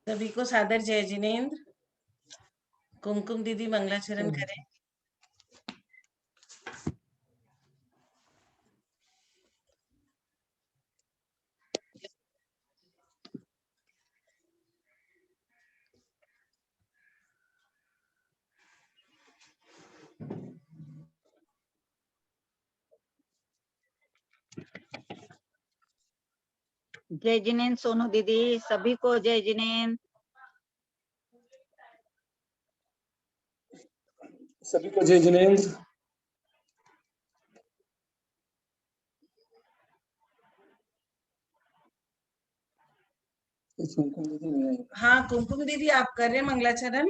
सभी को सादर जय जिनेन्द्र। कुमकुम दीदी मंगलाचरण करें। जय जिनेन्द्र सोनू दीदी, सभी को जय जिनेन्द्र। सभी को जय जिनेन्द्र। हाँ कुमकुम दीदी आप कर रहे हैं मंगलाचरण।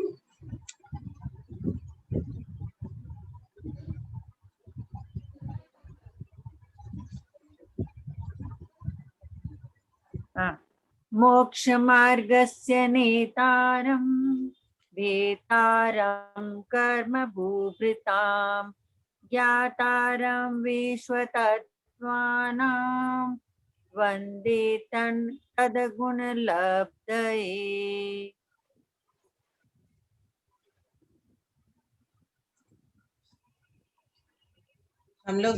मोक्ष मार्गस्य नेतारं वेतारं कर्म भूभृतां ज्ञातारं विश्वतत्त्वानां वन्दे तद्गुणलब्धये। हम लोग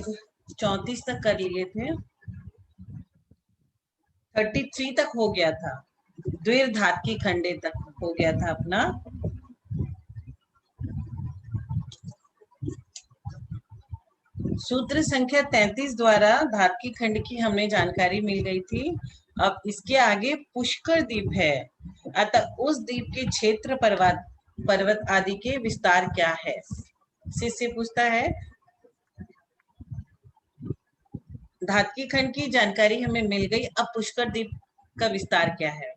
34 तक कर लिए थे, 33 तक हो गया था, द्विर्धातुकी खंडे तक हो गया था अपना। सूत्र संख्या 33 द्वारा धातुकी खंड की हमें जानकारी मिल गई थी। अब इसके आगे पुष्कर द्वीप है, अतः उस द्वीप के क्षेत्र पर्वत आदि के विस्तार क्या है। शिष्य पूछता है धातुकी खंड की जानकारी हमें मिल गई, अब पुष्कर द्वीप का विस्तार क्या है।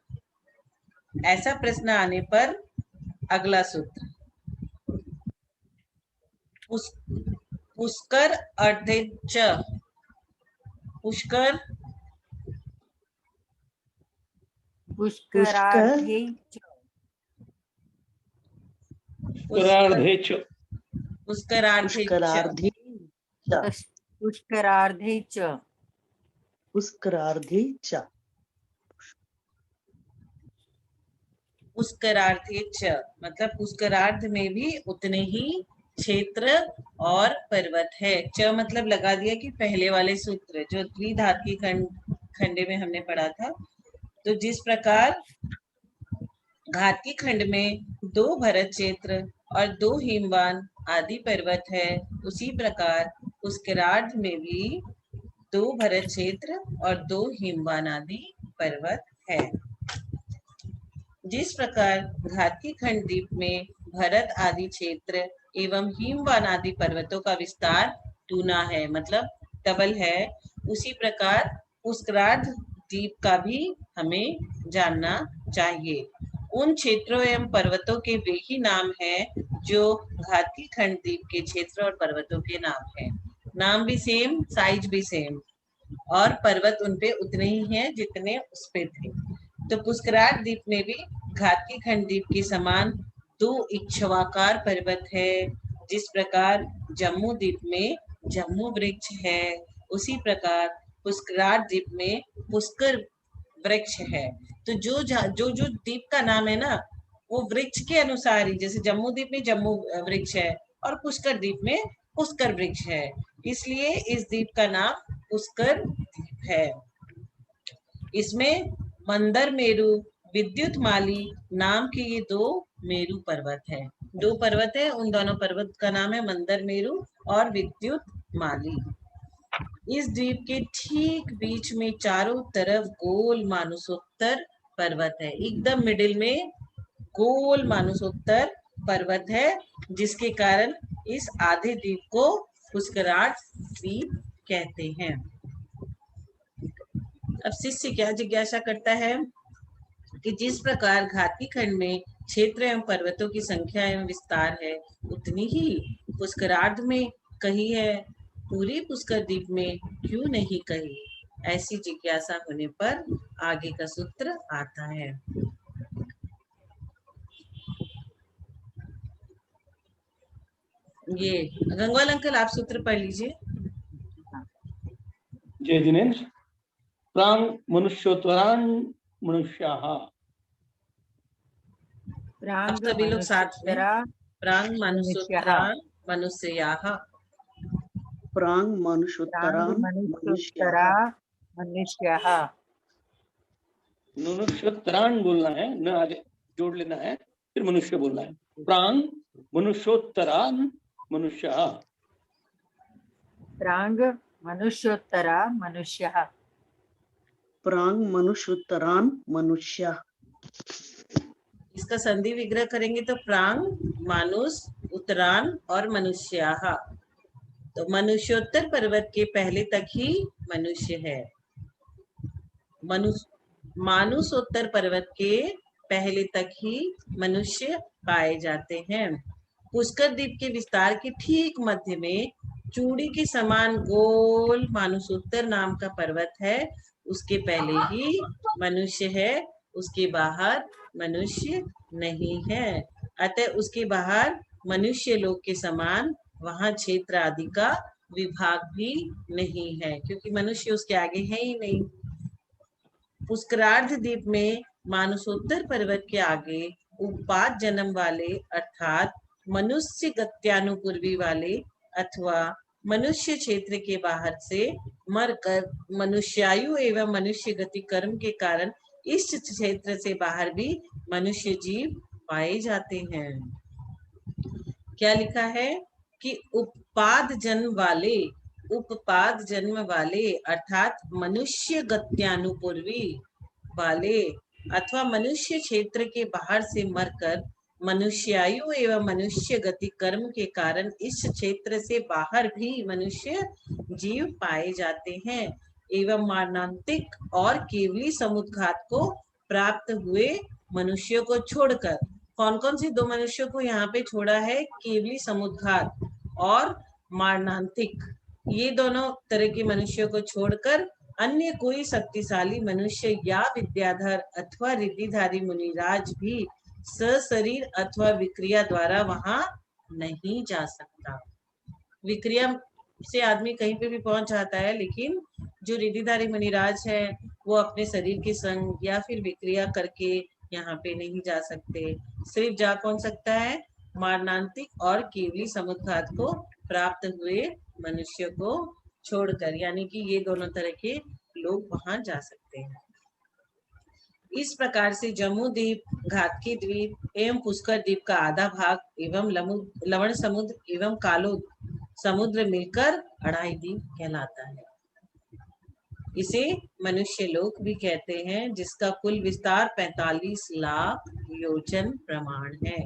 ऐसा प्रश्न आने पर अगला सूत्र पुष्कर अर्धे च। पुष्कर पुष्करार्धे च। पुष्करार्धे च। पुष्करार्धे च। पुष्करार्धे च। पुष्करार्धे च। पुष्करार्धे च मतलब पुष्करार्ध में भी उतने ही क्षेत्र और पर्वत है। च मतलब लगा दिया कि पहले वाले सूत्र जो द्विधातुकी खंडे में हमने पढ़ा था। तो जिस प्रकार घातकी खंड में 2 भरत क्षेत्र और 2 हिमवान आदि पर्वत है, उसी प्रकार पुष्करार्ध में भी 2 भरत क्षेत्र और 2 हिमवान आदि पर्वत है। जिस प्रकार घातकी खंड द्वीप में भरत आदि क्षेत्र एवं हिमवान आदि पर्वतों का विस्तार दूना है, मतलब डबल है, उसी प्रकार पुष्करार्ध द्वीप का भी हमें जानना चाहिए। उन क्षेत्रों एवं पर्वतों के वे ही नाम हैं जो घातकी खंड द्वीप के क्षेत्र और पर्वतों के नाम हैं। नाम भी सेम, साइज भी सेम और पर्वत उनपे उतने ही हैं जितने उस पे थे। तो पुष्करार्ध द्वीप में भी घातकी खंड द्वीप के समान 2 इक्ष्वाकार पर्वत है। जिस प्रकार जम्मू द्वीप में जम्मू वृक्ष है, उसी प्रकार पुष्करार्ध द्वीप में पुष्कर वृक्ष है। तो जो जो द्वीप का नाम है ना, वो वृक्ष के अनुसार ही, जैसे जम्मू द्वीप में जम्मू वृक्ष है और पुष्कर द्वीप में पुष्कर वृक्ष है, इसलिए इस द्वीप का नाम पुष्कर द्वीप है। इसमें मंदर मेरु, विद्युत माली नाम के ये 2 मेरु पर्वत है। 2 पर्वत है, उन दोनों पर्वत का नाम है मंदर मेरु और विद्युत माली। इस द्वीप के ठीक बीच में चारों तरफ गोल मानसोत्तर पर्वत है, एकदम मिडिल में गोल मानसोत्तर पर्वत है, जिसके कारण इस आधे द्वीप को पुष्करार्ध द्वीप कहते हैं। अब शिष्य क्या जिज्ञासा करता है कि जिस प्रकार घातकी खंड में क्षेत्र एवं पर्वतों की संख्या एवं विस्तार है, उतनी ही पुष्करार्ध में कही है, पूरी पुष्कर द्वीप में क्यों नहीं कही। ऐसी जिज्ञासा होने पर आगे का सूत्र आता है। ये गंगवाल अंकल आप सूत्र पढ़ लीजिए। जय जिनेन्द्र। प्रांग मनुष्योत्तरान् मनुष्याः अब सभी लोग साथ में प्रांग मनुष्योत्तरान मनुष्याः। प्रांग मनुष्योत्तरान मनुष्याः। मनुष्यः। मनुष्योत्तरान बोलना है, न आगे जोड़ लेना है, फिर मनुष्य बोलना है। प्रांग मनुष्योत्तरान मनुष्यः। प्रांग मनुष्योत्तरा मनुष्यः। प्रांग मनुष्योत्तरान मनुष्याः। इसका संधि विग्रह करेंगे तो प्रांग मानुष उत्तरान और मनुष्याः। तो मनुष्योत्तर पर्वत के पहले तक ही मनुष्य है। मानुषोत्तर पर्वत के पहले तक ही मनुष्य पाए जाते हैं। पुष्कर द्वीप के विस्तार के ठीक मध्य में चूड़ी के समान गोल मानुषोत्तर नाम का पर्वत है। उसके पहले ही मनुष्य है, उसके बाहर मनुष्य नहीं है। अतः उसके बाहर मनुष्य लोक के समान वहां क्षेत्र आदि का विभाग भी नहीं है, क्योंकि मनुष्य उसके आगे है ही नहीं। पुष्करार्ध द्वीप में मानुषोत्तर पर्वत के आगे उपात जन्म वाले अर्थात मनुष्य गत्यानुपूर्वी वाले अथवा मनुष्य क्षेत्र के बाहर से मरकर मनुष्यायु एवं मनुष्य गति कर्म के कारण इस क्षेत्र से बाहर भी मनुष्य जीव पाए जाते हैं। क्या लिखा है कि उपपाद जन्म वाले अर्थात मनुष्य गत्यानुपूर्वी वाले अथवा मनुष्य क्षेत्र के बाहर से मरकर मनुष्यायु एवं मनुष्य गति कर्म के कारण इस क्षेत्र से बाहर भी मनुष्य जीव पाए जाते हैं एवं मारणांतिक और केवली समुद्घात को प्राप्त हुए मनुष्यों को छोड़कर, कौन कौन से दो मनुष्यों को यहाँ पे छोड़ा है? केवली समुद्घात और मारणांतिक, ये दोनों तरह के मनुष्यों को छोड़कर अन्य कोई शक्तिशाली मनुष्य या विद्याधर अथवा रिद्धिधारी मुनिराज भी सशरीर अथवा विक्रिया द्वारा वहां नहीं जा सकता। विक्रिया से आदमी कहीं पे भी पहुंच जाता है, लेकिन जो रिद्धिधारी मुनिराज है वो अपने शरीर के संग या फिर विक्रिया करके यहाँ पे नहीं जा सकते। सिर्फ जा कौन सकता है? मारणांतिक और केवली समुद्घात को प्राप्त हुए मनुष्य को छोड़कर, यानी कि ये दोनों तरह के लोग वहां जा सकते हैं। इस प्रकार से जम्मू द्वीप, घातकी द्वीप एवं पुष्कर द्वीप का आधा भाग एवं लवण समुद्र एवं कालो समुद्र मिलकर अढ़ाई द्वीप कहलाता है। इसे मनुष्य लोक भी कहते हैं, जिसका कुल विस्तार 45 लाख योजन प्रमाण है।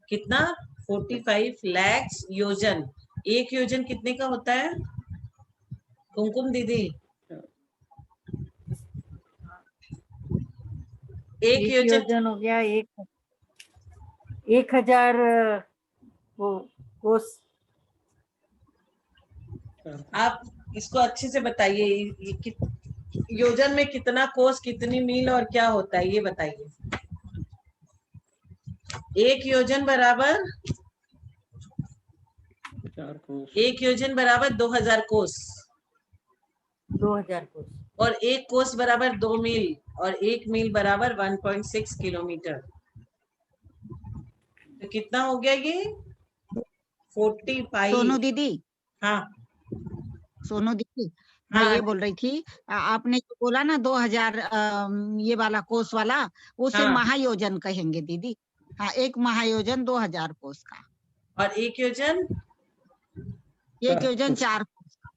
कितना? 45 लाख योजन। एक योजन कितने का होता है कुमकुम दीदी? एक योजन हो गया 1000 कोस। आप इसको अच्छे से बताइए, योजन में कितना कोस, कितनी मील और क्या होता है, ये बताइए। एक योजन बराबर 2000 कोस। 2000 कोस। और एक कोस बराबर 2 मील और 1 मील बराबर 1.6 किलोमीटर। तो कितना हो गया ये? 45। सोनू दीदी, हाँ सोनू दीदी, हाँ, मैं ये बोल रही थी, आपने जो बोला ना 2000 ये वाला कोस वाला, उसे हाँ। महायोजन कहेंगे दीदी। हाँ, एक महायोजन 2000 कोस का। और एक योजन? एक योजन 4 कोस का।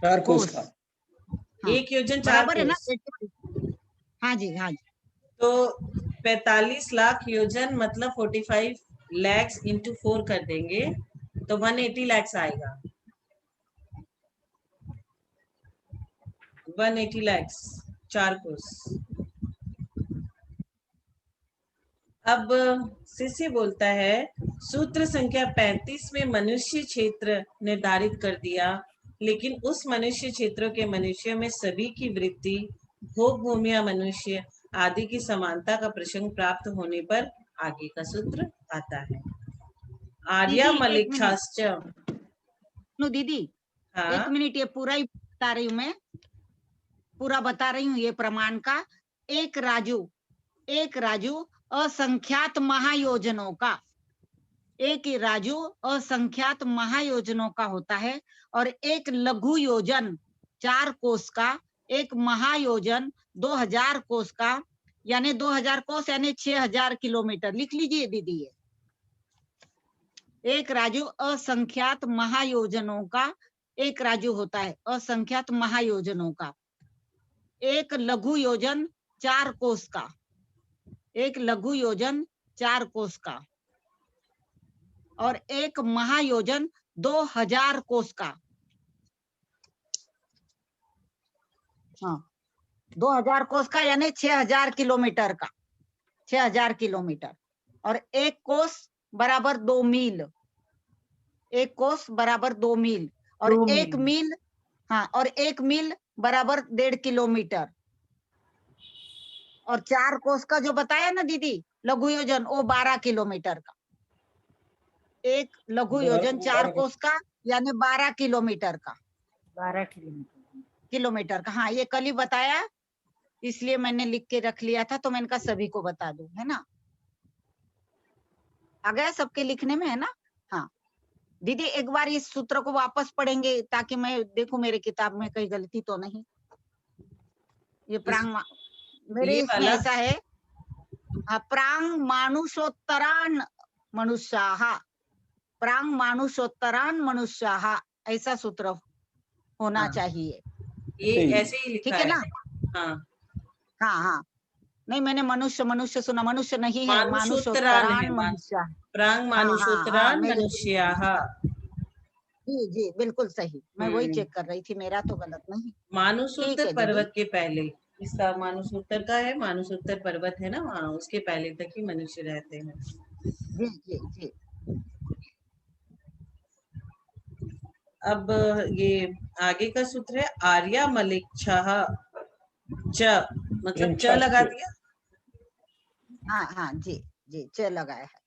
4 कोस का। हाँ, एक योजन 4 बराबर है ना? कोस। हाँ जी, हाँ जी। तो 45 लाख योजन मतलब 45 लैक्स इंटू 4 कर देंगे तो 180 लैक्स आएगा। 180 लैक्स 4 कोस। अब शिष्य बोलता है, सूत्र संख्या 35 में मनुष्य क्षेत्र निर्धारित कर दिया, लेकिन उस मनुष्य क्षेत्रों के मनुष्यों में सभी की वृत्ति भोग भूमिया मनुष्य आदि की समानता का प्रसंग प्राप्त होने पर आगे का सूत्र आता है। आर्या मलिक्षाश्च। दीदी, हाँ? 1 मिनट, ये पूरा ही बता रही हूँ मैं, पूरा बता रही हूँ ये प्रमाण का। एक राजू एक राजू असंख्यात महायोजनों का, एक राजू असंख्यात महायोजनों का होता है, और एक लघु योजन 4 कोस का, एक महायोजन 2000 कोस का, यानी 2000 कोस यानी 6000 किलोमीटर। लिख लीजिए दीदी ये। एक राजू असंख्यात महायोजनों का, एक राजू होता है असंख्यात महायोजनों का, एक लघु योजन 4 कोस का, एक लघु योजन 4 कोस का, और एक महायोजन 2000 कोस का। हाँ, 2000 कोस का यानी 6000 किलोमीटर का, 6000 किलोमीटर। और एक कोस बराबर 2 मील, एक कोस बराबर 2 मील, और 2 एक मील, हाँ, और 1 मील बराबर 1.5 किलोमीटर। और 4 कोस का जो बताया ना दीदी लघु योजन, वो 12 किलोमीटर का। एक लघु योजन 4 कोस का यानी 12 किलोमीटर का, 12 किलोमीटर का। हाँ, ये कल ही बताया, इसलिए मैंने लिख के रख लिया था, तो मैंने कहा सभी को बता दूं, है ना। आ गया सबके लिखने में, है ना। हाँ दीदी, एक बार इस सूत्र को वापस पढ़ेंगे ताकि मैं देखूं मेरे किताब में कहीं गलती तो नहीं। ये प्रांग मेरे ये इसमें वाला? ऐसा है, हाँ, प्रांग मानुषोत्तरान मनुष्याः, प्रांग मानुषोत्तरान मनुष्याः, ऐसा सूत्र होना हाँ। चाहिए। ये ऐसे ही लिखा ठीक है ना। हाँ, हाँ हाँ, नहीं मैंने मनुष्य मनुष्य सुना, मनुष्य नहीं है, मानुषोत्तरान मानुषोत्तरान है, मनुष्य। प्रांग हाँ, मानुषोत्तरान मेरे- मनुष्याः। जी जी बिल्कुल सही, मैं वही हम्म। चेक कर रही थी, मेरा तो गलत नहीं। ठीक मानुषोत्तर है पर्वत के पहले, इसका मानुषोत्तर का है, मानुषोत्तर पर्वत है ना वहाँ, उसके पहले तक ही मनुष्य रहते हैं। जी जी जी। अब ये आगे का सूत्र है आर्या मलेच्छाः च, मतलब च लगा दिया। हाँ हाँ जी जी, च लगाया है।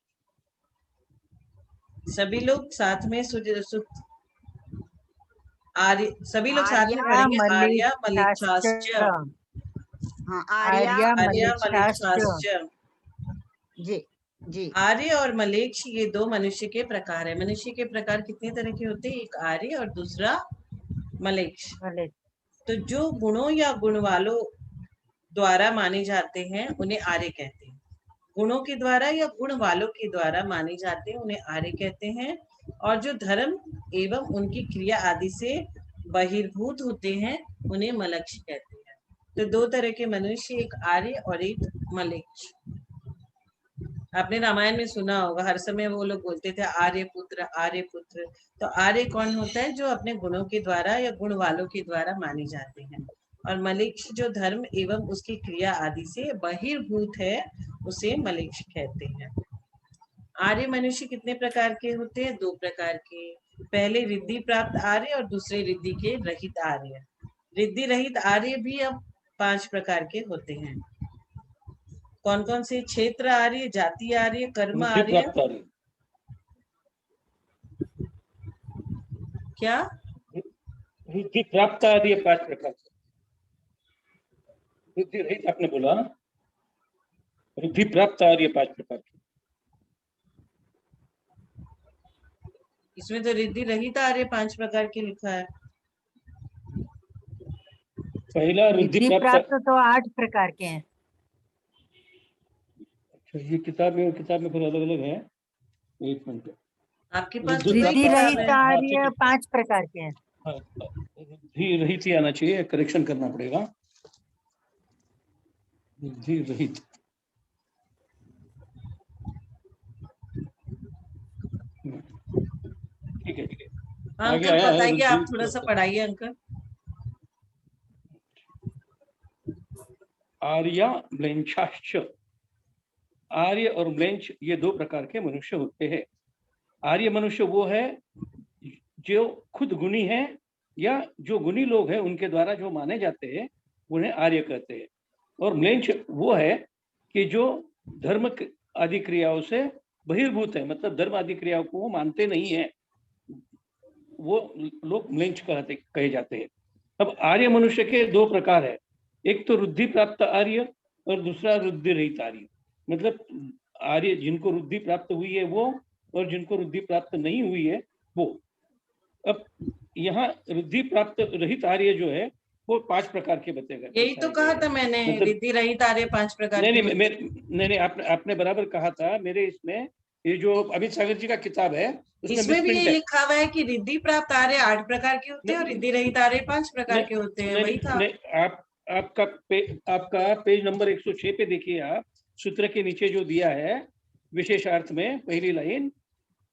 सभी लोग साथ में आर्य, सभी लोग साथ में पढ़ेंगे। आर्या मलेच्छाश्च, हाँ, आर्या आर्या मलेच्छाश्च। जी जी। आर्य और मलेच्छ ये दो मनुष्य के प्रकार है। मनुष्य के प्रकार कितने तरह के होते हैं? एक आर्य और दूसरा मलेच्छ। तो जो गुणों या गुण वालों द्वारा माने जाते हैं उन्हें आर्य कहते हैं। गुणों के द्वारा या गुण वालों के द्वारा माने जाते हैं उन्हें आर्य कहते हैं। और जो धर्म एवं उनकी क्रिया आदि से बहिर्भूत होते हैं उन्हें मलक्ष कहते हैं। तो दो तरह के मनुष्य, एक आर्य और एक मलेच्छ। आपने रामायण में सुना होगा, हर समय वो लोग बोलते थे आर्य पुत्र, आर्य पुत्र। तो आर्य कौन होता है? जो अपने गुणों के द्वारा या गुण वालों के द्वारा माने जाते हैं। और मलेच्छ जो धर्म एवं उसकी क्रिया आदि से बहिर्भूत है उसे मलेच्छ कहते हैं। आर्य मनुष्य कितने प्रकार के होते हैं? 2 प्रकार के। पहले रिद्धि प्राप्त आर्य और दूसरे रिद्धि के रहित आर्य। रिद्धि रहित आर्य भी अब 5 प्रकार के होते हैं। कौन कौन से? क्षेत्र आर्य, जाति आर्य, कर्म आर्य, क्या? रिद्धि प्राप्त आर्य 5 प्रकार से। रिद्धि रहित आपने बोला, रिद्धि प्राप्त आर्य 5 प्रकार के। इसमें तो रिद्धि रहित आर्य 5 प्रकार के लिखा है। पहला रिद्धि प्राप्त तो 8 प्रकार के हैं। ये किताब में फिर अलग अलग है। एक मिनट, आपके पास तो रिद्धि कई रहित किताब है। आर्य 5 प्रकार के हैं। रिद्धि रहित ही आना चाहिए, करेक्शन करना पड़ेगा। रिद्धि रहित, ठीक है। आगे अंकल आया है बताइए, आप रिद्धि थोड़ा सा पढ़ाइए अंकल। आर्या म्लेच्छाश्च। आर्य और म्लेच्छ ये 2 प्रकार के मनुष्य होते हैं। आर्य मनुष्य वो है जो खुद गुणी है या जो गुणी लोग हैं उनके द्वारा जो माने जाते हैं उन्हें आर्य कहते हैं। और म्लेच्छ वो है कि जो धर्म आदि क्रियाओं से बहिर्भूत है, मतलब धर्म आदि क्रियाओं को वो मानते नहीं है, वो लोग म्लेच्छ कहे जाते हैं। अब आर्य मनुष्य के 2 प्रकार है। एक तो रिद्धि प्राप्त आर्य और दूसरा रुद्धि रहित आर्य। मतलब आर्य जिनको रुद्धि प्राप्त हुई है वो, और जिनको रुद्धि प्राप्त नहीं हुई है वो। अब यहाँ रुद्धि प्राप्त रहित आर्य जो है वो 5 प्रकार के बताए यही तो कहा था मैंने, मतलब रिद्धि रहित आर्य 5 प्रकार नहीं के नहीं होते हैं। नहीं, आपने बराबर कहा था। मेरे इसमें ये जो अमित सागर जी का किताब है उसमें इसमें भी मिसप्रिंट यही है। लिखा हुआ है कि रिद्धि प्राप्त आर्य 8 प्रकार के होते हैं और रिद्धि रहित आर्य 5 प्रकार के होते हैं, वही था। आपका पेज नंबर 106 पे देखिए आप, सूत्र के नीचे जो दिया है विशेषार्थ में पहली लाइन,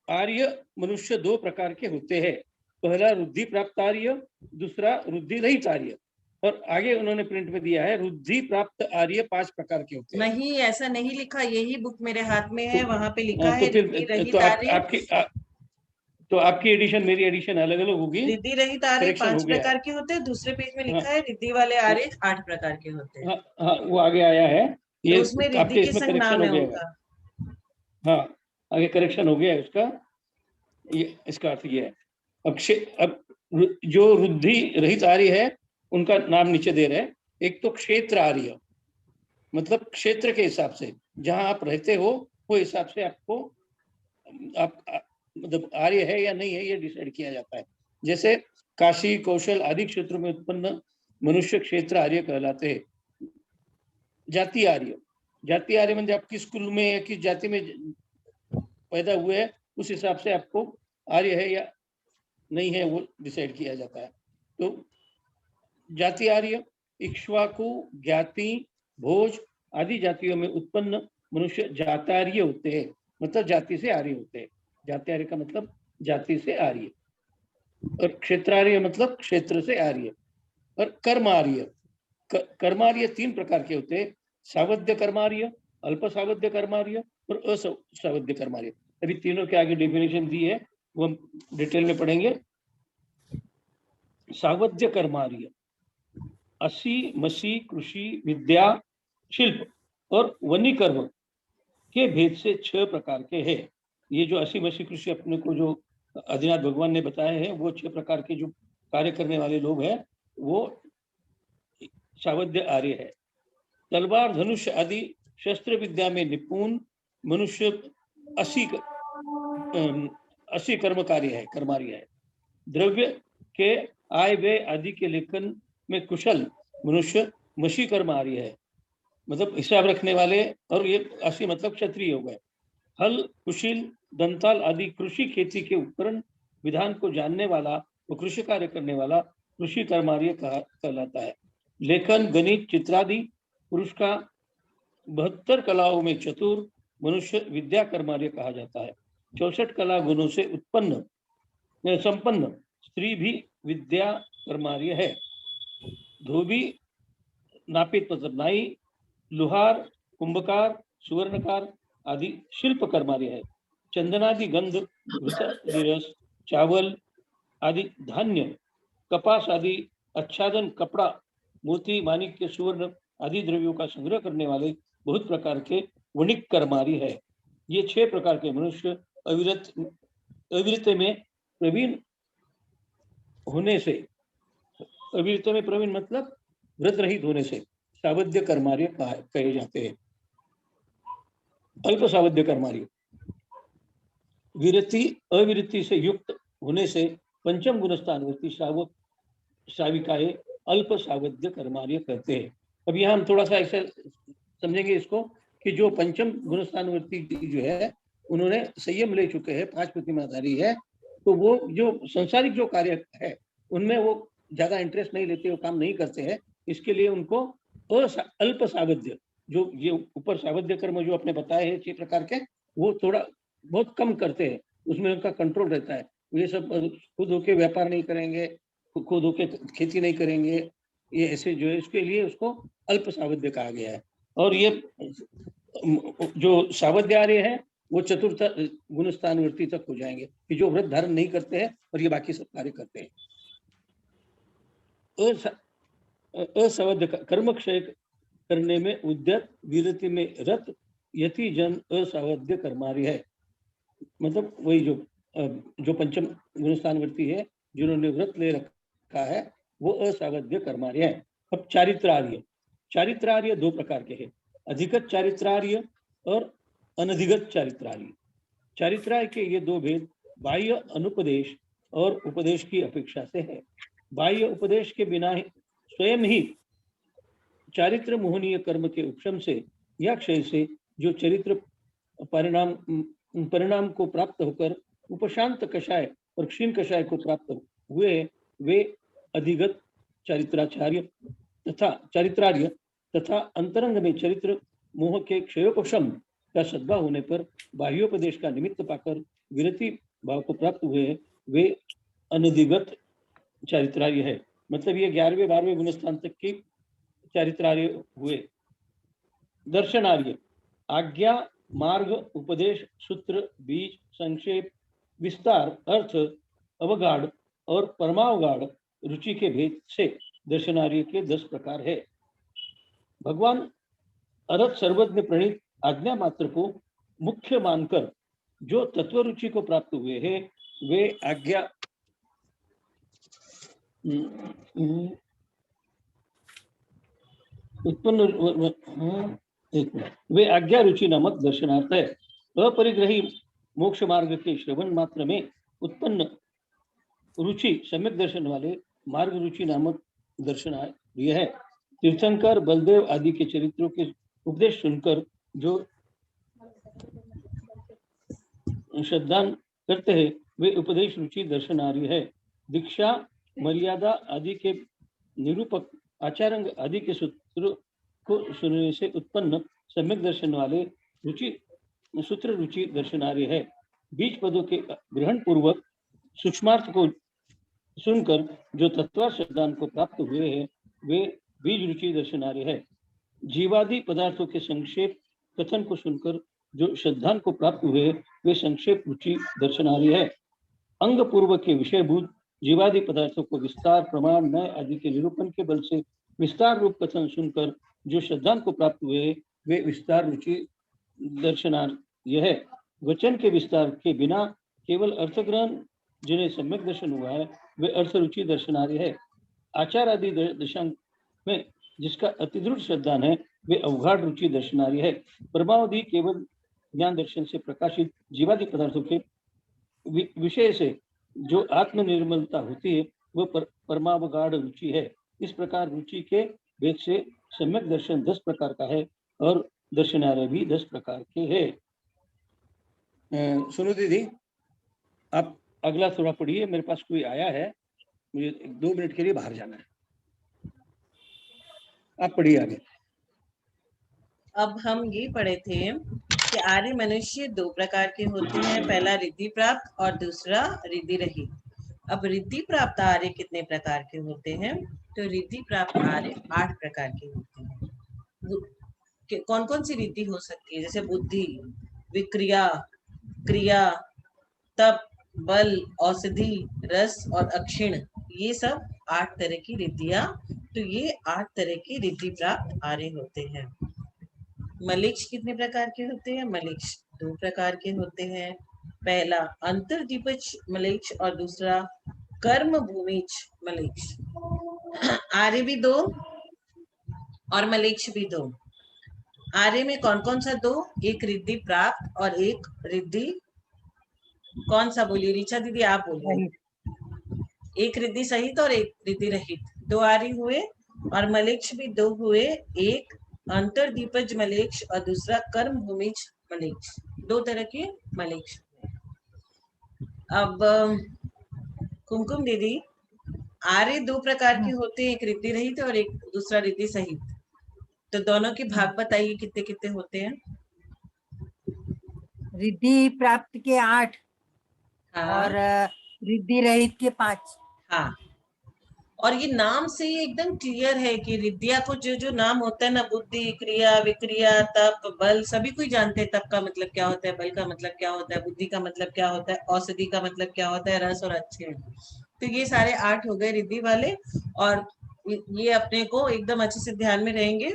आर्य मनुष्य 2 प्रकार के होते हैं, पहला रुद्धि प्राप्त आर्य, दूसरा रुद्धि रहित आर्य। और आगे उन्होंने प्रिंट में दिया है रुद्धि प्राप्त आर्य 5 प्रकार के होते हैं। नहीं, ऐसा नहीं लिखा, यही बुक मेरे हाथ में है, वहां पे लिखा तो है फिर रिद्धि रहित तो आर्य। आपकी एडिशन मेरी एडिशन अलग अलग होगी, रिद्धि रहित आर्य करेक्शन 5 हो गया है। प्रकार के होते हैं, दूसरे पेज में हाँ, लिखा है रिद्धि वाले आर्य 8 प्रकार के होते हैं। हाँ हाँ, वो आगे आया है ये, तो उसमें रिद्धि आपके के इसमें संग करेक्शन नाम हो है गया। उनका। हाँ, आगे करेक्शन हो गया है उसका। ये इसका अर्थ ये है। अब जो रुद्धि रहित आर्य है उनका नाम नीचे दे रहे हैं। एक तो क्षेत्र आर्य, मतलब क्षेत्र के हिसाब से जहां आप रहते हो वो हिसाब से आपको मतलब आर्य है या नहीं है ये डिसाइड किया जाता है। जैसे काशी कौशल आदि क्षेत्रों में उत्पन्न मनुष्य क्षेत्र आर्य कहलाते हैं। जाति आर्य, जाति आर्य मतलब आप किस कुल में या किस जाति में पैदा हुए हैं उस हिसाब से आपको आर्य है या नहीं है वो डिसाइड किया जाता है। तो जाति आर्य, इक्ष्वाकु, ज्ञाति, भोज आदि जातियों में उत्पन्न मनुष्य जातार्य होते हैं, मतलब जाति से आर्य होते हैं। जाति आर्य का मतलब जाति से आर्य। और क्षेत्रार्य मतलब क्षेत्र से आर्य। और कर्मार्य, कर्मार्य 3 प्रकार के होते हैं, सावध्य कर्मार्य, अल्प सावध्य कर्मार्य और असावध्य कर्मार्य। अभी तीनों के आगे डेफिनेशन दी है, वो हम डिटेल में पढ़ेंगे। सावध्य कर्मार्य असी मसी कृषि विद्या शिल्प और वनी कर्म के भेद से 6 प्रकार के हैं। ये जो असी मसी कृषि अपने को जो आदिनाथ भगवान ने बताए हैं वो 6 प्रकार के जो कार्य करने वाले लोग हैं वो सावध्य आर्य है। तलवार धनुष आदि शस्त्र विद्या में निपुण मनुष्य 80 कर्म कार्य है, कर्मार्य है। द्रव्य के आय व्यय आदि के लेखन में कुशल मनुष्य मशी कर्म आर्य है, मतलब हिसाब रखने वाले। और ये 80 मतलब क्षत्रिय हो गए। हल कुशील दंताल आदि कृषि खेती के उपकरण विधान को जानने वाला वो कृषि कार्य करने वाला कृषि कर्मार्य कहलाता है। लेखन गणित चित्रादि पुरुष का 72 कलाओं में चतुर मनुष्य विद्या कर्मार्य कहा जाता है। 64 कला गुणों से उत्पन्न संपन्न स्त्री भी विद्या कर्मार्य है। धोबी नापित मतलब नाई, लुहार, कुंभकार, सुवर्णकार आदि शिल्प कर्मार्य है। चंदनादि गंध, रस, चावल आदि धान्य, कपास आदि आच्छादन कपड़ा, मोती माणिक्य सुवर्ण आदि द्रव्यों का संग्रह करने वाले बहुत प्रकार के वणिक कर्मार्य है। ये 6 प्रकार के मनुष्य अविरत में प्रवीण होने से, अविरत में प्रवीण मतलब व्रत रहित होने से सावध्य कर्मार्य कहे जाते हैं। अल्प सावध्य कर्मार्य विरति अविरति से युक्त होने से पंचम गुणस्थानवर्ती साविकाएं अल्प सावध्य कर्मार्य कहते हैं। अब यहाँ हम थोड़ा सा ऐसे समझेंगे इसको कि जो पंचम गुणस्थानवर्ती जो है उन्होंने संयम ले चुके हैं, 5 प्रतिमाधारी है, तो वो जो संसारिक जो कार्य है उनमें वो ज्यादा इंटरेस्ट नहीं लेते, वो काम नहीं करते हैं। इसके लिए उनको अल्प सावध्य, जो ये ऊपर सावध्य कर्म जो आपने बताए हैं 6 प्रकार के, वो थोड़ा बहुत कम करते हैं, उसमें उनका कंट्रोल रहता है। ये सब खुद होके व्यापार नहीं करेंगे, खुद होके खेती नहीं करेंगे, ये ऐसे जो है इसके लिए उसको अल्प सावध्य कहा गया है। और ये जो सावध्य आर्य है वो चतुर्थ गुणस्थानवर्ती तक हो जाएंगे कि जो व्रत धारण नहीं करते हैं और ये बाकी सब कार्य करते हैं। असावध्य कर्म क्षय करने में उद्यत, विरति में रत, यति जन असावध्य कर्मार्य है। मतलब वही जो पंचम गुणस्थानवर्ती है जिन्होंने व्रत ले रखा है वो असावध्य कर्मार्य है। अब चारित्रार्य, चारित्रार्य 2 प्रकार के हैं, अधिगत चारित्रार्य और अनधिगत चारित्रार्य। चारित्रार्य के ये दो भेद बाह्य अनुपदेश और उपदेश की अपेक्षा से है। बाह्य उपदेश के बिना ही स्वयं ही चारित्र मोहनीय कर्म के उपशम से या क्षय से जो चरित्र परिणाम को प्राप्त होकर उपशांत कषाय और क्षीण कषाय को प्राप्त हुए वे अधिगत चारित्रार्य तथा अंतरंग में चरित्र मोह के क्षयोपशम का सद्भाव होने पर बाह्योपदेश का निमित्त पाकर विरति भाव को प्राप्त हुए वे अनधिगत चारित्रार्य है। मतलब ये 11वें 12वें गुणस्थान तक की चारित्रार्य हुए। दर्शनार्य आज्ञा, मार्ग, उपदेश, सूत्र, बीज, संक्षेप, विस्तार, अर्थ, अवगाढ़ और परमावगाढ़ रुचि के भेद से दर्शनार्य के 10 प्रकार है। भगवान अरथ सर्वज्ञ प्रणीत आज्ञा मात्र को मुख्य मानकर जो तत्व रुचि को प्राप्त हुए हैं वे आज्ञा वे आज्ञा रुचि नामक दर्शनार्थ है। अपरिग्रही मोक्ष मार्ग के श्रवण मात्र में उत्पन्न रुचि सम्यक दर्शन वाले मार्ग रुचि नामक दर्शनार्य है। तीर्थंकर बलदेव आदि के चरित्रों के उपदेश सुनकर जो श्रद्धान करते हैं वे उपदेश रुचि दर्शनार्य है। दीक्षा, मर्यादा आदि के निरूपक, आचारंग आदि के सूत्र को सुनने से उत्पन्न सम्यक दर्शन वाले रुचि सूत्र रुचि दर्शनार्य है। बीज पदों के ग्रहण पूर्वक सूक्ष्मार्थ को सुनकर जो तत्वार्थ श्रद्धान को प्राप्त हुए हैं वे बीज रुचि दर्शनार्य है। जीवादि पदार्थों के संक्षेप कथन को सुनकर जो श्रद्धान को प्राप्त हुए वे संक्षेप रुचि दर्शनार्य है। अंग पूर्व के विषयभूत जीवादि पदार्थों को विस्तार, प्रमाण, न्याय आदि के निरूपण के बल से विस्तार रूप कथन सुनकर जो श्रद्धान को प्राप्त हुए वे विस्तार रुचि दर्शनार्य है। वचन के विस्तार के बिना केवल अर्थग्रहण जिन्हें सम्यक दर्शन हुआ है वे अर्थ रुचि दर्शनार्य है। आचार आदि दशांग में जिसका अतिदृढ़ श्रद्धान है वे अवगाढ़ रुचि दर्शनार्य है। परमावधि केवल ज्ञान दर्शन से प्रकाशित जीवादि पदार्थों के विषय से जो आत्मनिर्मलता होती है वह परमावगाढ़ रुचि है। इस प्रकार रुचि के भेद से सम्यक दर्शन 10 प्रकार का है और दर्शनार्य भी 10 प्रकार के है। सुनो दीदी, आप अगला थोड़ा पढ़िए, मेरे पास कोई आया है, मुझे 2 मिनट के लिए बाहर जाना है। आप पढ़िए आगे। अब हम ये पढ़े थे कि आर्य मनुष्य 2 प्रकार के होते हैं, पहला रिद्धि प्राप्त और दूसरा रिद्धि रहित। अब रिद्धि प्राप्त आर्य कितने प्रकार के होते हैं? तो रिद्धि प्राप्त आर्य 8 प्रकार के होते हैं। कौन कौन सी रिद्धि हो सकती है? जैसे बुद्धि, विक्रिया, क्रिया, तप, बल, औषधि, रस और अक्षिण, ये सब 8 तरह की रिद्धियां। तो ये 8 तरह की रिद्धि प्राप्त आर्य होते हैं। मलेच्छ कितने प्रकार के होते हैं? मलेच्छ 2 प्रकार के होते हैं। पहला अंतर्दीपज मलेच्छ और दूसरा कर्म भूमिच मलेच्छ। आर्य भी 2 और मलेच्छ भी 2। आर्य में कौन कौन सा 2? एक रिद्धि प्राप्त और एक रिद्धि, कौन सा बोलिए ऋचा दीदी, आप बोलिए। एक रिद्धि सहित और एक रिद्धि रहित, 2 आर्य हुए। और मलेच्छ भी 2 हुए, एक अंतर्दीपज मलेच्छ और दूसरा कर्म भूमिज मलेच्छ। 2 तरह के मलेच्छ। अब कुमकुम दीदी, आर्य 2 प्रकार के होते हैं, एक रिद्धि रहित और एक दूसरा रिद्धि सहित। तो दोनों के भाग बताइए कितने कितने होते हैं? रिद्धि प्राप्त के 8 हाँ। और रिद्धि रहित के 5। हाँ, और ये नाम से ही एकदम क्लियर है कि रिद्धिया को जो नाम होता है ना, बुद्धि, क्रिया, विक्रिया, तप, बल, सभी कोई जानते हैं। तप का मतलब क्या होता है, बल का मतलब क्या होता है, बुद्धि का मतलब क्या होता है, औषधि का मतलब क्या होता है, रस और अक्षिण। तो ये सारे 8 हो गए रिद्धि वाले, और ये अपने को एकदम अच्छे से ध्यान में रहेंगे।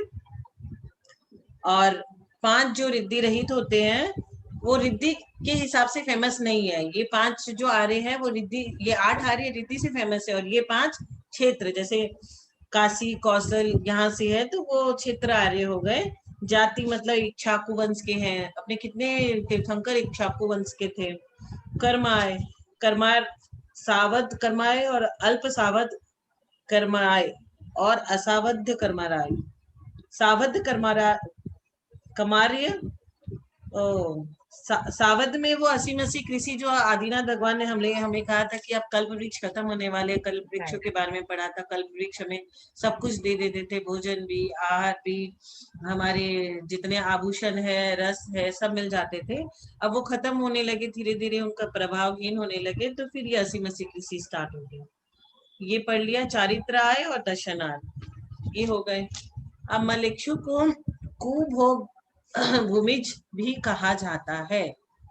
और 5 जो रिद्धि रहित होते हैं वो रिद्धि के हिसाब से फेमस नहीं है। ये 5 जो आर्य हैं वो रिद्धि, ये 8 आर्य रिद्धि से फेमस है, और ये 5 क्षेत्र, जैसे काशी, कौशल यहाँ से है तो वो क्षेत्र आर्य हो गए। जाति मतलब इक्ष्वाकु वंश के हैं, अपने कितने तीर्थंकर इक्ष्वाकु वंश के थे। कर्माय, कर्मार सावध कर्माय और अल्प सावध कर्माय और असावध कर्माराय। सावध कमार्य सावध में वो 80 कृषि जो आदिनाथ भगवान ने हमें कहा था कि अब कल्प वृक्ष खत्म होने वाले, कल्प वृक्षों के बारे में पढ़ा था। कल्प वृक्ष हमें सब कुछ दे देते थे, भोजन भी, आहार भी, हमारे जितने आभूषण है, रस है, सब मिल जाते थे। अब वो खत्म होने लगे, धीरे धीरे उनका प्रभावहीन होने लगे, तो फिर ये 80 कृषि स्टार्ट हो गया। ये पढ़ लिया, चारित्र आय और दर्शन आय, ये हो गए। अब मलेच्छु को कुभोग भूमिज भी कहा जाता है।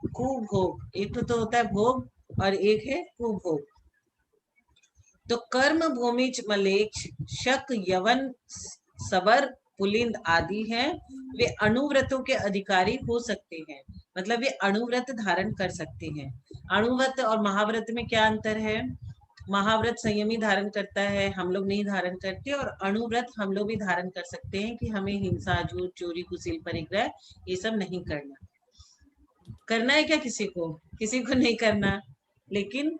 कुभोग, एक तो होता है भोग और एक है कुभोग। तो कर्म भूमिज मलेच्छ शक यवन सबर पुलिंद आदि हैं, वे अणुव्रतों के अधिकारी हो सकते हैं, मतलब वे अणुव्रत धारण कर सकते हैं। अणुव्रत और महाव्रत में क्या अंतर है? महाव्रत संयमी धारण करता है, हम लोग नहीं धारण करते, और अणुव्रत हम लोग भी धारण कर सकते हैं कि हमें हिंसा, झूठ, चोरी, कुशील, परिग्रह ये सब नहीं करना है। क्या किसी को नहीं करना, लेकिन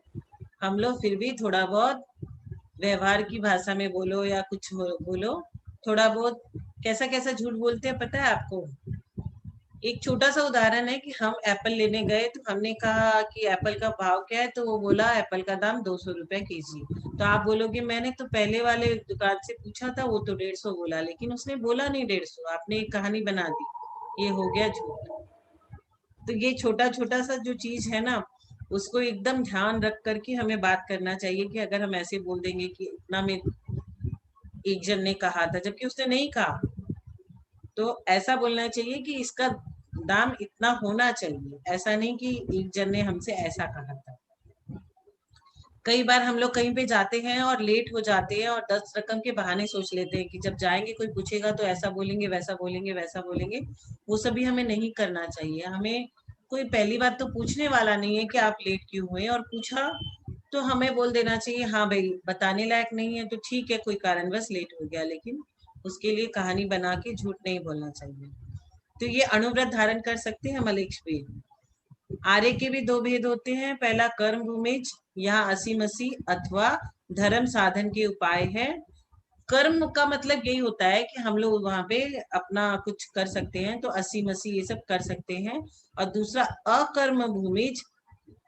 हम लोग फिर भी थोड़ा बहुत व्यवहार की भाषा में बोलो या कुछ बोलो, थोड़ा बहुत कैसा कैसा झूठ बोलते हैं पता है आपको? एक छोटा सा उदाहरण है कि हम एप्पल लेने गए, तो हमने कहा कि एप्पल का भाव क्या है, तो वो बोला एप्पल का दाम 200 रुपए केजी। तो आप बोलोगे मैंने तो पहले वाले दुकान से पूछा था, वो तो 150 बोला, लेकिन उसने बोला नहीं 150, आपने एक कहानी बना दी, ये हो गया झूठ। तो ये छोटा छोटा सा जो चीज है ना, उसको एकदम ध्यान रख करके हमें बात करना चाहिए कि अगर हम ऐसे बोल देंगे कि इतना में एक जन ने कहा था, जबकि उसने नहीं कहा, तो ऐसा बोलना चाहिए कि इसका दाम इतना होना चाहिए, ऐसा नहीं कि एक जन ने हमसे ऐसा कहा था। कई बार हम लोग कहीं पे जाते हैं और लेट हो जाते हैं और 10 रकम के बहाने सोच लेते हैं कि जब जाएंगे कोई पूछेगा तो ऐसा बोलेंगे, वैसा बोलेंगे, वैसा बोलेंगे। वो सभी हमें नहीं करना चाहिए। हमें कोई पहली बात तो पूछने वाला नहीं है कि आप लेट क्यों हुए, और पूछा तो हमें बोल देना चाहिए हाँ भाई बताने लायक नहीं है तो ठीक है, कोई कारणवश लेट हो गया, लेकिन उसके लिए कहानी बना के झूठ नहीं बोलना चाहिए। तो ये अणुव्रत धारण कर सकते हैं मलेच्छ भी। आर्य के भी दो भेद होते हैं। पहला कर्म भूमिज, यहाँ 80 अथवा धर्म साधन के उपाय है। कर्म का मतलब यही होता है कि हम लोग वहां पे अपना कुछ कर सकते हैं, तो 80 ये सब कर सकते हैं। और दूसरा अकर्म भूमिज,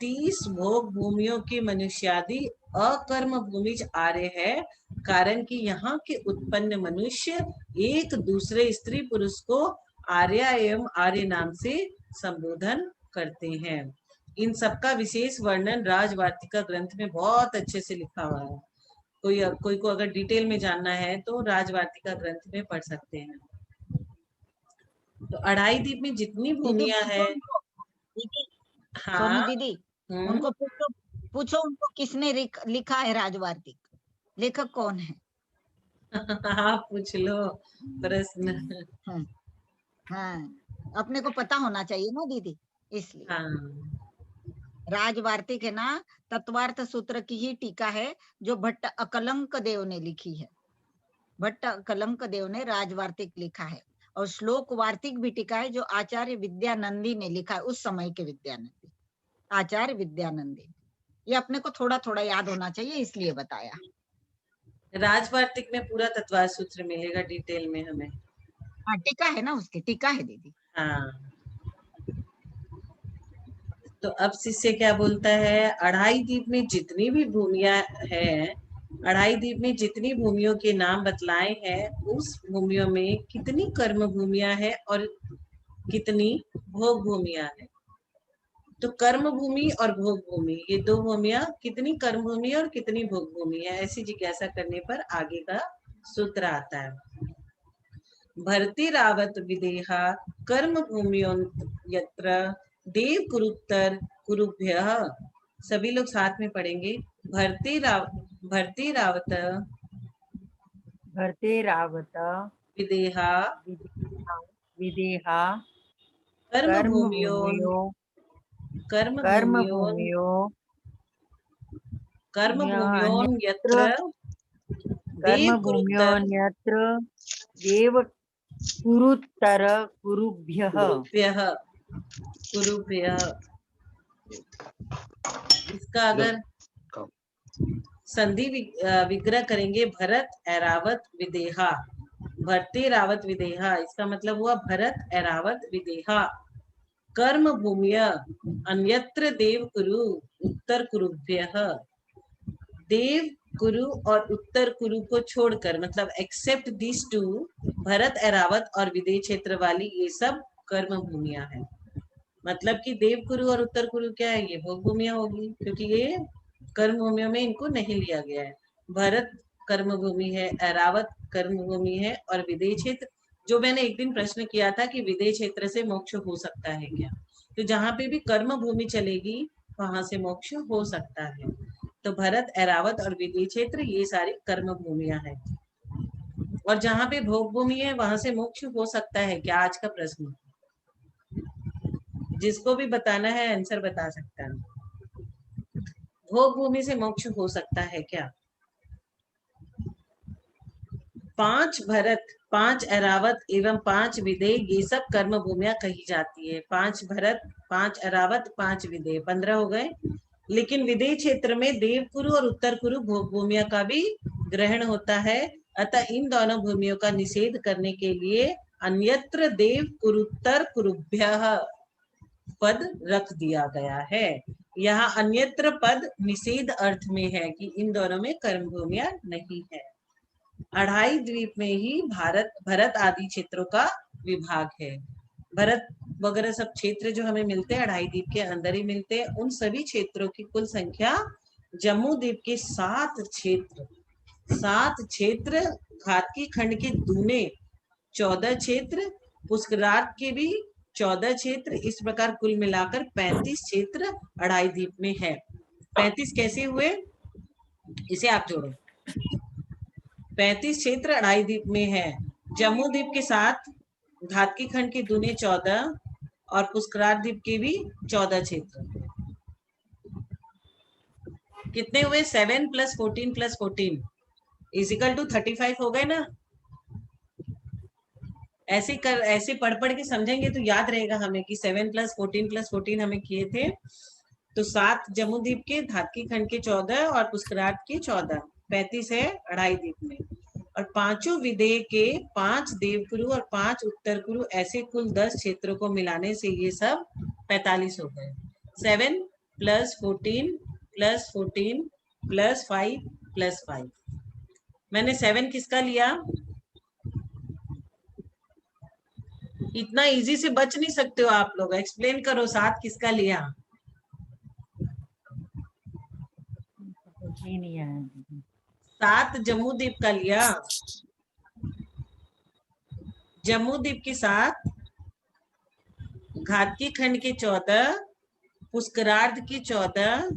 30 भोग भूमियों के मनुष्यादि अकर्म भूमिज आर्य है, कारण कि यहाँ के उत्पन्न मनुष्य एक दूसरे स्त्री पुरुष को आर्य एवं आर्य नाम से संबोधन करते हैं। इन सबका विशेष वर्णन राजवार्तिका ग्रंथ में बहुत अच्छे से लिखा हुआ है। कोई को अगर डिटेल में जानना है तो राजवार्तिका ग्रंथ में पढ़ सकते हैं। तो अढ़ाई द्वीप में जितनी भूमिया है, दीदी, हाँ, सोनू दीदी, उनको पूछो उनको किसने लिखा है राजवार्तिक, लेखक कौन है? आप पूछ लो प्रश्न। हाँ, हाँ, अपने को पता होना चाहिए ना दीदी, इसलिए। हाँ, राजवार्तिक है ना, तत्वार्थ सूत्र की ही टीका है जो भट्ट अकलंक देव ने लिखी है। भट्ट अकलंक देव ने राजवार्तिक लिखा है, और श्लोक वार्तिक भी टीका है जो आचार्य विद्यानंदी ने लिखा है, उस समय के विद्यानंदी, आचार्य विद्यानंदी। ये अपने को थोड़ा थोड़ा याद होना चाहिए, इसलिए बताया। राजवार्तिक में पूरा तत्वार सूत्र मिलेगा डिटेल में हमें। हाँ, टीका है ना, उसकी टीका है दीदी। हाँ, तो अब शिष्य क्या बोलता है? अढ़ाई द्वीप में जितनी भी भूमिया है, अढ़ाई द्वीप में जितनी भूमियों के नाम बतलाए हैं, उस भूमियों में कितनी कर्म भूमिया है और कितनी भोग भूमिया है। तो कर्म भूमि और भोग भूमि, ये दो भूमिया, कितनी कर्म भूमि और कितनी भोग भूमि है, ऐसी जिज्ञासा करने पर आगे का सूत्र आता है। भरती रावत विदेहा कर्म भूमियों यत्र देव कुरुत्तर कुरुभ्यः। सभी लोग साथ में पढ़ेंगे। भरती रावत भरते रावत विदेहा विदेहा कर्म कर्म भूमियों भूमियो कर्म कर्म भूमियों भूमियो कर्म भूमियों यत्र कर्म देव भूमियो कुरुत्तर न्यत्र देव कुरुत्तर कुरुभ्यः कुरुभ्यः, कुरुभ्यः। इसका अगर संधि विग्रह करेंगे, भरत एरावत विदेहा, भरते रावत विदेहा, इसका मतलब हुआ भरत एरावत विदेहा। कर्म भूम्य अन्यत्र देव कुरु उत्तर कुरुभ्यः, देव कुरु और उत्तर कुरु को छोड़कर, मतलब except this two, Bharat Airavat और विदेह क्षेत्र वाली ये सब कर्म भूमिया है। मतलब कि देव कुरु और उत्तर कुरु क्या है, ये भोग भूमिया होगी, क्योंकि ये कर्म भूमियों में इनको नहीं लिया गया है। भरत कर्म भूमि है, एरावत कर्म भूमि है, और विदेह क्षेत्र, जो मैंने एक दिन प्रश्न किया था कि विदेह क्षेत्र से मोक्ष हो सकता है क्या, तो जहाँ पे भी कर्म भूमि चलेगी वहां से मोक्ष हो सकता है। तो भरत एरावत और विदेह क्षेत्र ये सारी कर्म भूमियां हैं, और जहाँ पे भोग भूमि है वहां से मोक्ष हो सकता है क्या, आज का प्रश्न। जिसको भी बताना है आंसर बता सकता है। भोग भूमि से मोक्ष हो सकता है क्या? 5 भरत, 5 एरावत एवं 5 विदेह, ये सब कर्म भूमिया कही जाती है। 5 भरत, 5 एरावत, 5 विदेह, 15 हो गए। लेकिन विदेह क्षेत्र में देव कुरु और उत्तर कुरु भोग भूमिया का भी ग्रहण होता है। अतः इन दोनों भूमियों का निषेध करने के लिए अन्यत्र देव कुरुत्तर कुरुभ्यः पद रख दिया गया है। यहाँ अन्यत्र पद निषेध अर्थ में है कि इन दोनों में कर्म भूमिया नहीं है। अढ़ाई द्वीप में ही भरत आदि क्षेत्रों का विभाग है। भरत वगैरह सब क्षेत्र जो हमें मिलते हैं अढ़ाई द्वीप के अंदर ही मिलते हैं। उन सभी क्षेत्रों की कुल संख्या जम्मू द्वीप के 7 क्षेत्र, घाटकी खंड के दूने 14 क्षेत्र, पुष्करात के भी 14 क्षेत्र, इस प्रकार कुल मिलाकर 35 क्षेत्र अढ़ाई द्वीप में है। 35 कैसे हुए, इसे आप जोड़ो। 35 क्षेत्र अढ़ाई द्वीप में है। जम्मू द्वीप के 7, घाटकी खंड के दूने 14 और पुष्करात द्वीप के भी 14 क्षेत्र। कितने हुए? 7 + 14 + 14 = 35 हो गए ना। ऐसे पढ़ के समझेंगे तो याद रहेगा हमें कि 7 + 14 + 14 हमें किए थे। तो 7 जम्मू द्वीप के, घाटकी खंड के 14 और पुष्करात के 14, 35 है अढ़ाई द्वीप में। और 5 विदेह के 5 देवकुरु और 5 उत्तर कुरु, ऐसे कुल 10 क्षेत्रों को मिलाने से ये सब 45 हो गए। 7 + 14 + 14 + 5 + 5। मैंने 7 किसका लिया? इतना इजी से बच नहीं सकते हो आप लोग, एक्सप्लेन करो। 7 किसका लिया? नहीं आया। 7 जम्मू द्वीप का लिया। जम्मू द्वीप के 7, घाटकी खंड के 14, पुष्करार्ध के 14,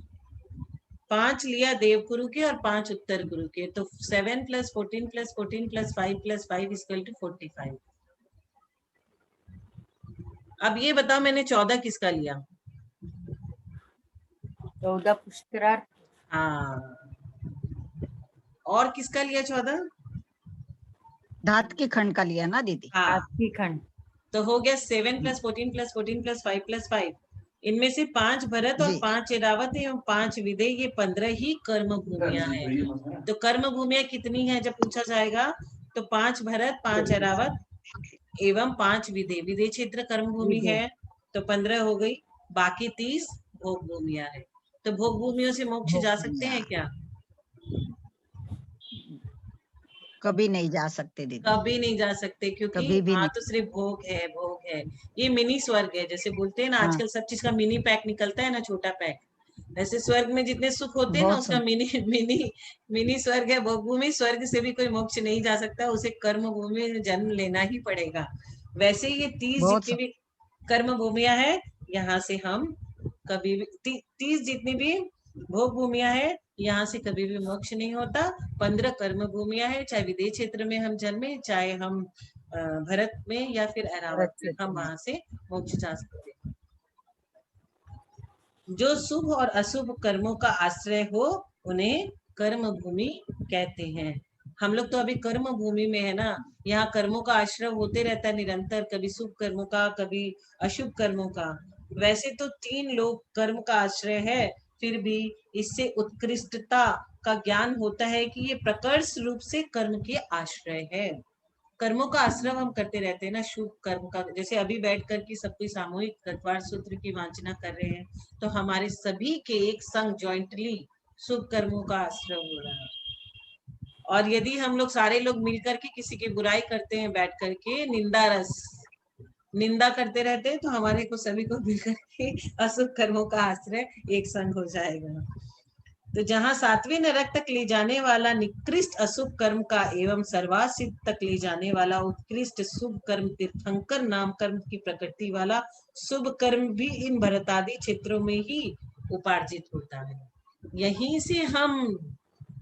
5 लिया देवकुरु के और 5 उत्तर कुरु के। तो 7 + 14 + 14 + 5 + 5 = 45। अब ये बताओ मैंने 14 किसका लिया? 14 पुष्करार्थ। हाँ, और किसका लिया 14? घाटकी खंड का लिया ना दीदी? हाँ, घाटकी खंड। तो हो गया 7 + 14 + 14 + 5 + 5। इनमें से 5 भरत और 5 एरावत एवं 5 विदेह, ये 15 ही कर्म भूमियां हैं। तो कर्म भूमियां कितनी है जब पूछा जाएगा तो 5 भरत, 5 एरावत एवं 5 विदेह। विदेह क्षेत्र कर्म भूमि है तो 15 हो गई, बाकी 30 भोग भूमियां है। तो भोग भूमियों से मोक्ष जा सकते हैं क्या? कभी नहीं जा सकते दीदी, कभी नहीं जा सकते, क्योंकि कभी भी वहां नहीं। तो सिर्फ भोग है, भोग है। ये मिनी स्वर्ग है, जैसे बोलते हैं ना हाँ। आजकल सब चीज का मिनी पैक निकलता है ना, छोटा पैक। वैसे स्वर्ग में जितने सुख होते हैं ना, बहुत उसका मिनी स्वर्ग है भोग भूमि। स्वर्ग से भी कोई मोक्ष नहीं जा सकता, उसे कर्म भूमि में जन्म लेना ही पड़ेगा। वैसे ये 30 बहुत जितनी भी कर्म भूमियां है, यहाँ से हम कभी भी 30 जितनी भी भोग भूमियां है, यहाँ से कभी भी मोक्ष नहीं होता। 15 कर्म भूमियां है, चाहे विदेह क्षेत्र में हम जन्मे, चाहे हम भरत में या फिर एरावत में, हम वहां से मोक्ष जा सकते हैं। जो शुभ और अशुभ कर्मों का आश्रय हो उन्हें कर्म भूमि कहते हैं। हम लोग तो अभी कर्म भूमि में है ना, यहाँ कर्मों का आश्रय होते रहता है निरंतर, कभी शुभ कर्मों का, कभी अशुभ कर्मों का। वैसे तो 3 लोग कर्म का आश्रय है, फिर भी इससे उत्कृष्टता का ज्ञान होता है कि ये प्रकर्ष रूप से कर्म के आश्रय है। कर्मों का आश्रय हम करते रहते हैं ना, शुभ कर्म का, जैसे अभी बैठ कर के सब कोई सामूहिक तत्वार सूत्र की वांचना कर रहे हैं, तो हमारे सभी के एक संग ज्वाइंटली शुभ कर्मों का आश्रय हो रहा है। और यदि हम लोग सारे लोग मिलकर के किसी की बुराई करते हैं, बैठ करके निंदा रस निंदा करते रहते हैं, तो हमारे को सभी को मिलकर के अशुभ कर्मों का आश्रय एक संग हो जाएगा। तो जहाँ 7वें नरक तक ले जाने वाला निकृष्ट अशुभ कर्म का एवं सर्वासिद्ध तक ले जाने वाला उत्कृष्ट शुभ कर्म तीर्थंकर नाम कर्म की प्रकृति वाला शुभ कर्म भी इन भरतादि क्षेत्रों में ही उपार्जित होता है। यहीं से हम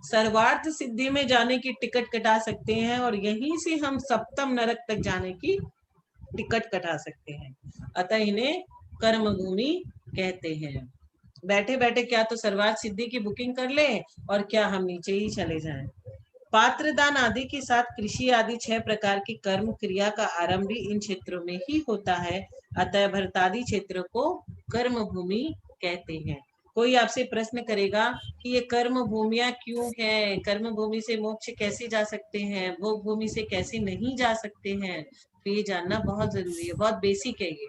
सर्वार्थ सिद्धि में जाने की टिकट कटा सकते हैं, और यहीं से हम सप्तम नरक तक जाने की टिकट कटा सकते हैं। अतः इन्हें कर्म भूमि कहते हैं। बैठे बैठे क्या तो सर्वार्थ सिद्धि की बुकिंग कर ले, और क्या हम नीचे ही चले जाएं। पात्रदान आदि के साथ कृषि आदि 6 प्रकार की कर्म क्रिया का आरंभ भी इन क्षेत्रों में ही होता है। अतः भरतादि क्षेत्र को कर्म भूमि कहते हैं। कोई आपसे प्रश्न करेगा कि ये कर्म भूमियां क्यों है, कर्म भूमि से मोक्ष कैसे जा सकते हैं, भोग भूमि से कैसे नहीं जा सकते हैं, तो ये जानना बहुत जरूरी है, बहुत बेसिक है ये।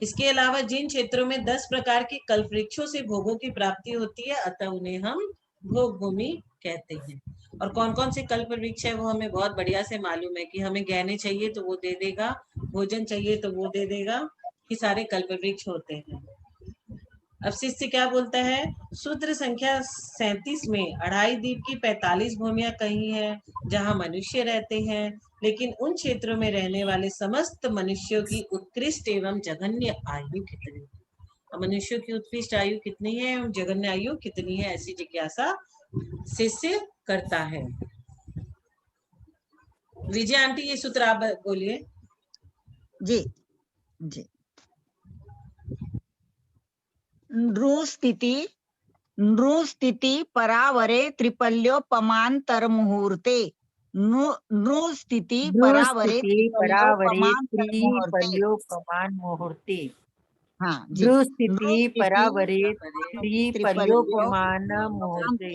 इसके अलावा जिन क्षेत्रों में 10 प्रकार के कल्प वृक्षों से भोगों की प्राप्ति होती है, अतः उन्हें हम भोग भूमि कहते हैं। और कौन कौन से कल्प वृक्ष है वो हमें बहुत बढ़िया से मालूम है, कि हमें गहने चाहिए तो वो दे देगा, भोजन चाहिए तो वो दे देगा, कि सारे कल्प वृक्ष होते हैं। अब शिष्य क्या बोलता है, सूत्र संख्या 37 में अढ़ाई द्वीप की 45 भूमियां कही है जहां मनुष्य रहते हैं, लेकिन उन क्षेत्रों में रहने वाले समस्त मनुष्यों की उत्कृष्ट एवं जघन्य आयु कितनी, मनुष्यों की उत्कृष्ट आयु कितनी है एवं जघन्य आयु कितनी है, ऐसी जिज्ञासा शिष्य करता है। विजय आंटी ये सूत्र आप बोलिए। जी जी। नृस्थिति परावरे त्रिपल्योपमांतर मुहूर्ते, नृस्थिति परावरे त्रिपल्योपमान मुहूर्ते। हाँ जी, नृस्थिति परावरे त्रिपल्योपमान मुहूर्ते।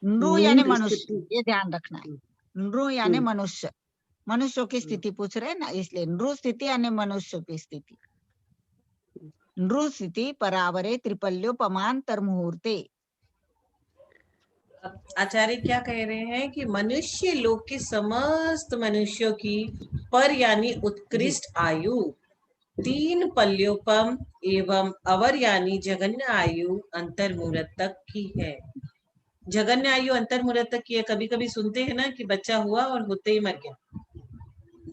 नृ यानी मनुष्य, ये ध्यान रखना है। नृ यानी मनुष्य, मनुष्यों की स्थिति पूछ रहे हैं ना, इसलिए नृ स्थिति यानी मनुष्य की स्थिति। नृ स्थिति परावरे त्रिपल्योपमांतर मुहूर्ते। आचार्य क्या कह रहे हैं कि मनुष्य लोक के समस्त मनुष्यों की पर यानी उत्कृष्ट आयु 3 पल्योपम एवं अवर यानी जघन्य आयु अंतर मुहूर्त तक की है। जघन्य आयु अंतर मुहूर्त तक की है। कभी कभी सुनते हैं ना कि बच्चा हुआ और होते ही मर गया,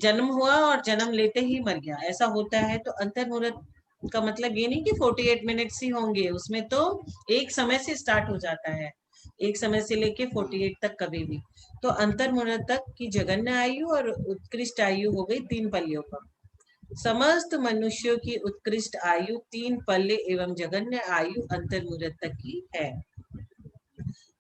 जन्म हुआ और जन्म लेते ही मर गया, ऐसा होता है। तो अंतर मुहूर्त का मतलब ये नहीं कि 48 मिनट्स ही होंगे, उसमें तो एक समय से स्टार्ट हो जाता है, एक समय से लेके 48 तक कभी भी। तो अंतर मुहूर्त तक की जघन्य आयु और उत्कृष्ट आयु हो गई 3 पल्यों का। समस्त मनुष्यों की उत्कृष्ट आयु 3 पल्ले एवं जघन्य आयु अंतर मुहूर्त तक की है।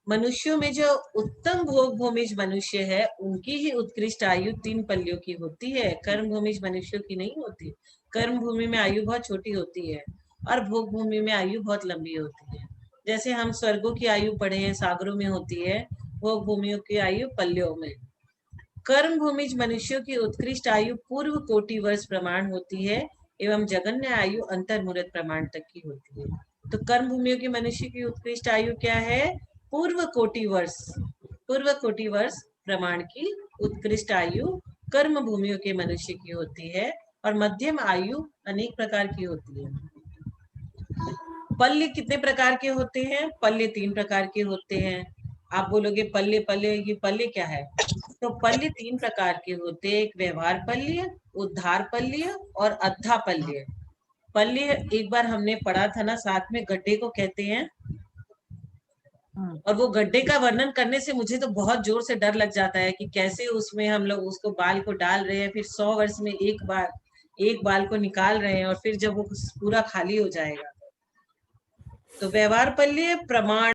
मनुष्यों में जो उत्तम भोग भूमिज मनुष्य है, उनकी ही उत्कृष्ट आयु 3 पल्लियों की होती है, कर्म भूमिज मनुष्यों की नहीं होती। कर्म भूमि में आयु बहुत छोटी होती है और भोग भूमि में आयु बहुत लंबी होती है। जैसे हम स्वर्गों की आयु पढ़े हैं, सागरों में होती है, भोग भूमियों की आयु पल्लियों में। कर्म भूमिज मनुष्यों की उत्कृष्ट आयु पूर्व कोटि वर्ष प्रमाण होती है एवं जघन्य आयु अंतर मुहूर्त प्रमाण तक की होती है। तो कर्म भूमियों की मनुष्य की उत्कृष्ट आयु क्या है, पूर्व कोटि वर्ष प्रमाण की उत्कृष्ट आयु कर्म भूमियों के मनुष्य की होती है, और मध्यम आयु अनेक प्रकार की होती है। पल्ले कितने प्रकार के होते हैं, पल्ले 3 प्रकार के होते हैं। आप बोलोगे पल्ले पल्ले, ये पल्ले क्या है? तो पल्ले 3 प्रकार के होते हैं, एक व्यवहार पल्य, उद्धार पल्य और अद्धा पल्य। पल्य एक बार हमने पढ़ा था ना, साथ में गड्ढे को कहते हैं, और वो गड्ढे का वर्णन करने से मुझे तो बहुत जोर से डर लग जाता है कि कैसे उसमें हम लोग उसको बाल को डाल रहे हैं, फिर 100 वर्ष में एक बाल को निकाल रहे हैं, और फिर जब वो पूरा खाली हो जाएगा। तो व्यवहार पल्य प्रमाण